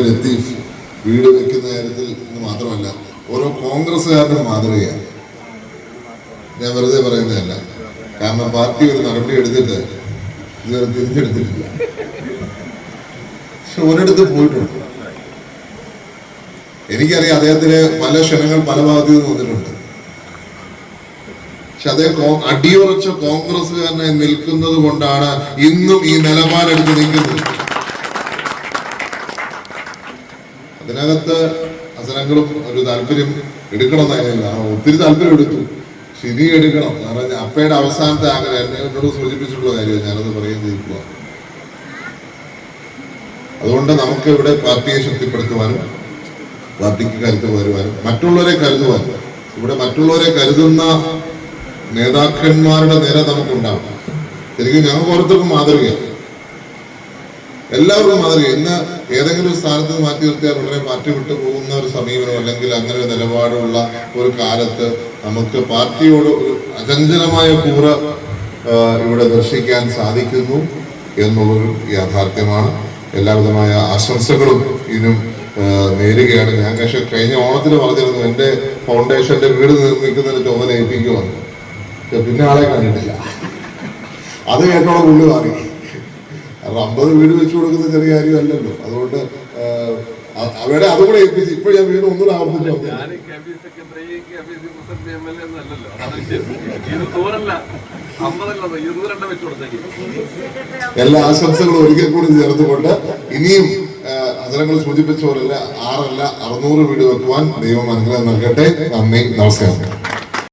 ലത്തീഫ് വീട് വെക്കുന്ന കാര്യത്തിൽ മാത്രമല്ല ഓരോ കോൺഗ്രസ്സുകാരനും മാതൃകയാണ്. ഞാൻ വെറുതെ പറയുന്നതല്ല. കാരണം പാർട്ടി ഒരു നടപടി എടുത്തിട്ട് ഇതുവരെ തിരിച്ചെടുത്തിട്ടില്ല. പക്ഷെ ഒരിടത്ത് പോയിട്ടുണ്ട്. എനിക്കറിയാം അദ്ദേഹത്തിന് പല ക്ഷണങ്ങൾ പല ഭാഗത്തു നിന്ന് വന്നിട്ടുണ്ട്. പക്ഷെ അദ്ദേഹം അടിയുറച്ച കോൺഗ്രസ്സുകാരനായി നിൽക്കുന്നത് കൊണ്ടാണ് ഇന്നും ഈ നിലപാടെടുത്ത് നിൽക്കുന്നത്. അതിനകത്ത് അസനങ്ങളും ഒരു താല്പര്യം എടുക്കണമെന്നായിരുന്നില്ല. ഒത്തിരി താല്പര്യം എടുത്തു. ശരി എടുക്കണം. കാരണം അപ്പയുടെ അവസാനത്തെ ആഗ്രഹം എന്നോട് സൂചിപ്പിച്ചിട്ടുള്ള കാര്യമാണ്. ഞാനത് പറയുകയും ചെയ്തിട്ടുള്ള. അതുകൊണ്ട് നമുക്ക് ഇവിടെ പാർട്ടിയെ ശക്തിപ്പെടുത്തുവാനും പാർട്ടിക്ക് കരുത്ത് വരുവാനും മറ്റുള്ളവരെ കരുതുവാനും ഇവിടെ മറ്റുള്ളവരെ കരുതുന്ന നേതാക്കന്മാരുടെ നിര നമുക്കുണ്ടാവും. ശരിക്കും ഞങ്ങൾക്ക് ഓരോരുത്തർക്കും മാതൃകയാണ്. എല്ലാവർക്കും മാതൃക. ഇന്ന് ഏതെങ്കിലും സ്ഥാനത്ത് മാറ്റി നിർത്തിയാൽ ഉടനെ പാർട്ടി വിട്ടു പോകുന്ന ഒരു സമീപനം അല്ലെങ്കിൽ അങ്ങനെ ഒരു നിലപാടുള്ള ഒരു കാലത്ത് നമുക്ക് പാർട്ടിയോട് ഒരു അചഞ്ചലമായ കൂറ ഇവിടെ ദർശിക്കാൻ സാധിക്കുന്നു എന്നുള്ളൊരു യാഥാർത്ഥ്യമാണ്. എല്ലാവിധമായ ആശംസകളും ഇതിനും നേരുകയാണ്. ഞാൻ പക്ഷേ കഴിഞ്ഞ ഓണത്തിന് പറഞ്ഞിരുന്നു എൻ്റെ ഫൗണ്ടേഷന്റെ വീട് നിർമ്മിക്കുന്നതിന് ചുമതല ഏൽപ്പിക്കുവാണ്. പിന്നെ ആളെ കണ്ടിട്ടില്ല. അത് കേട്ടോളം ഉള്ളു മാറി. കാരണം 50 വീട് വെച്ചു കൊടുക്കുന്ന ചെറിയ കാര്യമല്ലല്ലോ. അതുകൊണ്ട് അവിടെ അതുകൂടെ ഏൽപ്പിച്ച് ഇപ്പോൾ ഞാൻ വീണ്ടും ഒന്നുകൂടെ ആവർത്തിച്ചു. എല്ലാ ആശംസകളും ഒരിക്കൽ കൂടി ചേർത്തുകൊണ്ട് ഇനിയും അസനങ്ങൾ സൂചിപ്പിച്ച പോലല്ല 6 അല്ല 600 വീട് വെക്കുവാൻ ദൈവം അനുഗ്രഹം നൽകട്ടെ. നന്ദി, നമസ്കാരം.